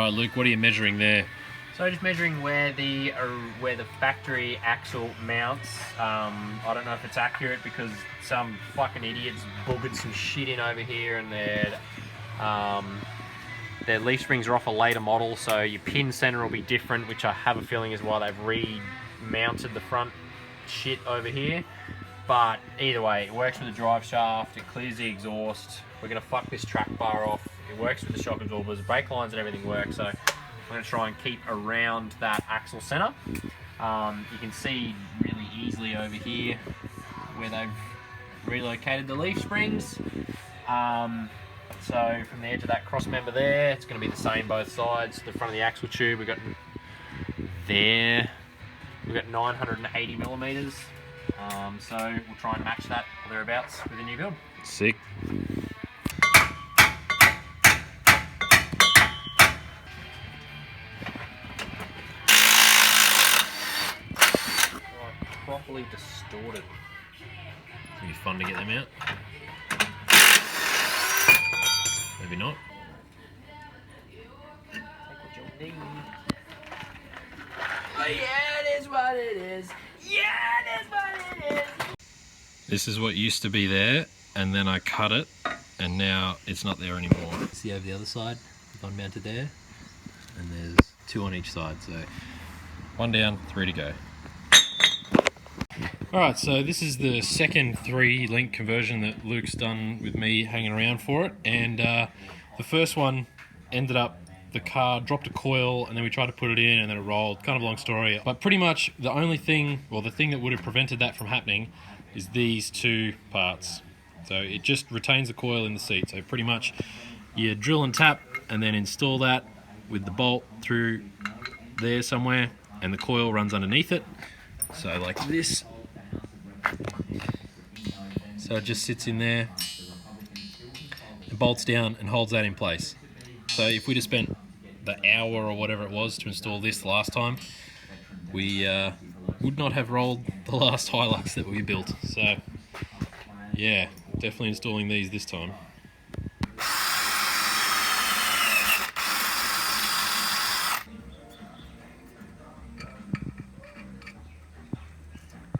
Alright Luke, what are you measuring there? So just measuring where the factory axle mounts. I don't know if it's accurate because some fucking idiots boogered some shit in over here, and their leaf springs are off a later model, so your pin center will be different, which I have a feeling is why they've remounted the front shit over here. But either way, it works with the drive shaft, it clears the exhaust. We're gonna fuck this track bar off. It works with the shock absorbers, brake lines and everything works, so I'm gonna try and keep around that axle center. You can see really easily over here where they've relocated the leaf springs. So from the edge of that cross member there, it's gonna be the same both sides. The front of the axle tube, we've got 980 millimeters. So we'll try and match that or thereabouts with a new build. Sick. Properly distorted. It'll be fun to get them out. Maybe not. Take what you need. But yeah, it is what it is. Yeah, it is what it is. This is what used to be there, and then I cut it, and now it's not there anymore. See over the other side, one mounted there, and there's 2 on each side, so 1 down, 3 to go. Alright, so this is the second 3-link conversion that Luke's done with me hanging around for it, and the first one ended up, the car dropped a coil and then we tried to put it in and then it rolled. Kind of a long story, but pretty much the only thing, well, the thing that would have prevented that from happening is these 2 parts. So it just retains the coil in the seat. So pretty much you drill and tap and then install that with the bolt through there somewhere, and the coil runs underneath it. So like this. So it just sits in there, and bolts down and holds that in place. So if we'd have spent the hour or whatever it was to install this last time, we would not have rolled the last Hilux that we built. So yeah, definitely installing these this time.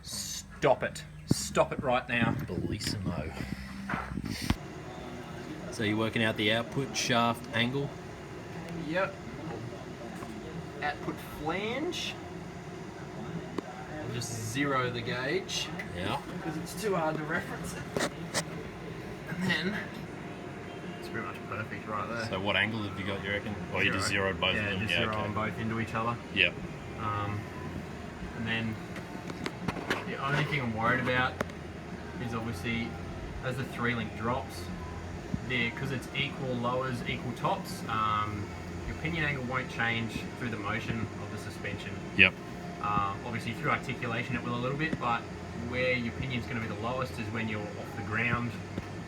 Stop it. Stop it right now. Bellissimo. So you're working out the output shaft angle? Yep. Output flange. I'll just zero the gauge. Yeah. Because it's too hard to reference it. And then it's pretty much perfect right there. So what angle have you got, you reckon? Or you just zeroed both of them? Just zero them both into each other. Yep. And then the only thing I'm worried about is obviously as the 3-link drops, because it's equal lowers, equal tops, your pinion angle won't change through the motion of the suspension. Yep. Obviously through articulation it will a little bit, but where your pinion's going to be the lowest is when you're off the ground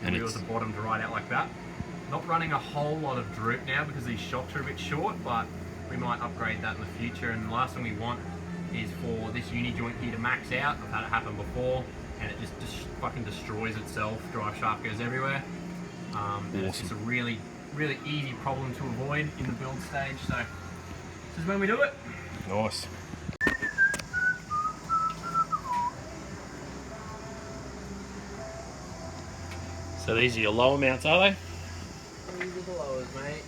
and the wheels are bottomed right out like that. Not running a whole lot of droop now because these shocks are a bit short, but we might upgrade that in the future. And the last thing we want is for this uni joint here to max out. I've had it happen before and it just fucking destroys itself. Drive shaft goes everywhere. Awesome. It's just a really, really easy problem to avoid in the build stage. So this is when we do it. Nice. So these are your lower mounts, are they? These are the lowers, mate.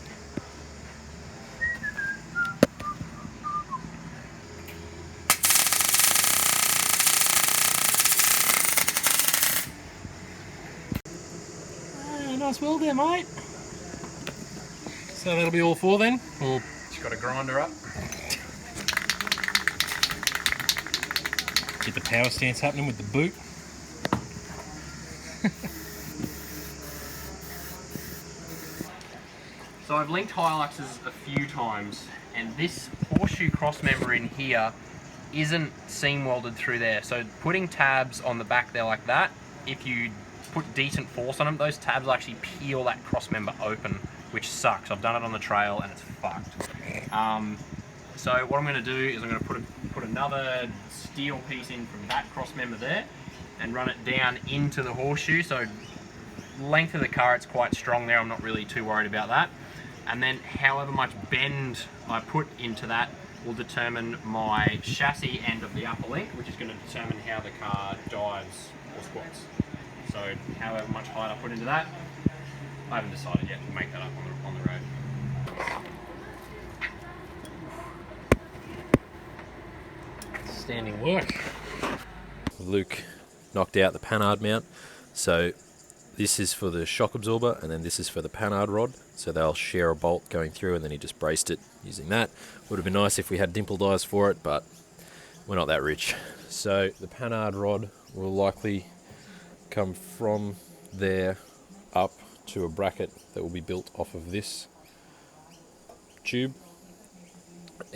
Nice weld there, mate. So that'll be all 4 then? Or Just got a grinder up. get the power stance happening with the boot. So I've linked Hiluxes a few times, and this horseshoe cross member in here isn't seam welded through there. So putting tabs on the back there like that, if you put decent force on them, those tabs will actually peel that cross member open, which sucks. I've done it on the trail and it's fucked. So what I'm going to do is I'm going to put another steel piece in from that cross member there and run it down into the horseshoe. So length of the car, it's quite strong there. I'm not really too worried about that. and then however much bend I put into that will determine my chassis end of the upper link, which is going to determine how the car dives or squats. So however much height I put into that, I haven't decided yet. We'll make that up on the road. Standing work. Luke knocked out the panhard mount, so this is for the shock absorber and then this is for the panhard rod, so they'll share a bolt going through, and then he just braced it using that. Would have been nice if we had dimple dies for it, but we're not that rich. So the panhard rod will likely come from there up to a bracket that will be built off of this tube,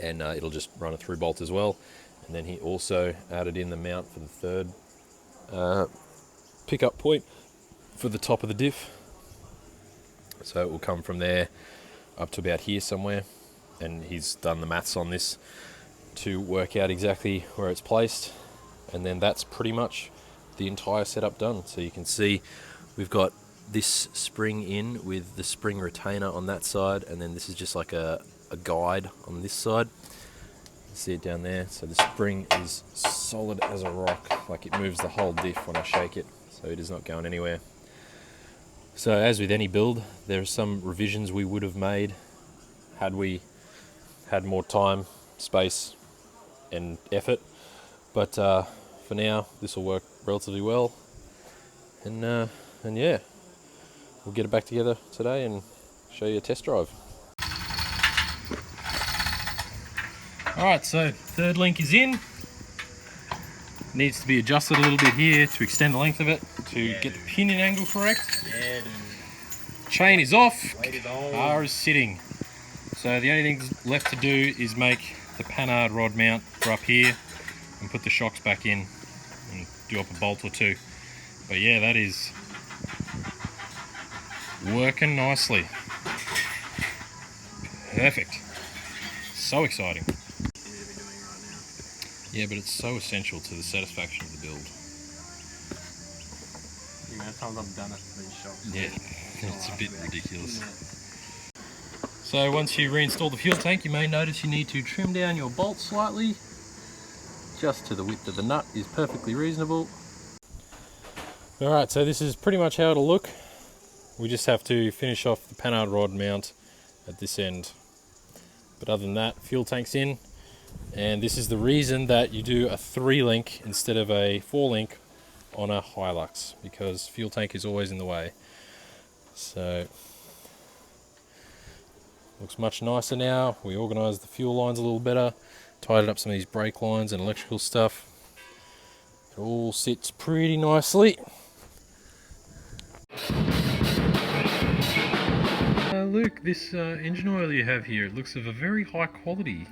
and it'll just run a through bolt as well. And then he also added in the mount for the third pickup point for the top of the diff. So it will come from there up to about here somewhere, and he's done the maths on this to work out exactly where it's placed, and then that's pretty much the entire setup done. So you can see we've got this spring in with the spring retainer on that side, and then this is just like a guide on this side. See it down there, so the spring is solid as a rock, like it moves the whole diff when I shake it, so it is not going anywhere. So as with any build, there are some revisions we would have made had we had more time, space and effort, but for now this will work relatively well, and yeah, we'll get it back together today and show you a test drive. Alright, so third link is in. Needs to be adjusted a little bit here to extend the length of it to get the pinion angle correct. Yeah, Chain is off, weight is on. car is sitting. So the only thing left to do is make the panhard rod mount for up here and put the shocks back in and do up a bolt or two. But yeah, that is working nicely. Perfect. So exciting. Yeah, but it's so essential to the satisfaction of the build. The amount of times I've done it for these shops. Yeah, it's a bit ridiculous. So once you reinstall the fuel tank, you may notice you need to trim down your bolt slightly. Just to the width of the nut is perfectly reasonable. Alright, so this is pretty much how it'll look. We just have to finish off the panhard rod mount at this end. But other than that, fuel tank's in. And this is the reason that you do a 3-link instead of a 4-link on a Hilux, because fuel tank is always in the way. So looks much nicer now. We organised the fuel lines a little better, tidied up some of these brake lines and electrical stuff. It all sits pretty nicely. Luke, this engine oil you have here, it looks of a very high quality.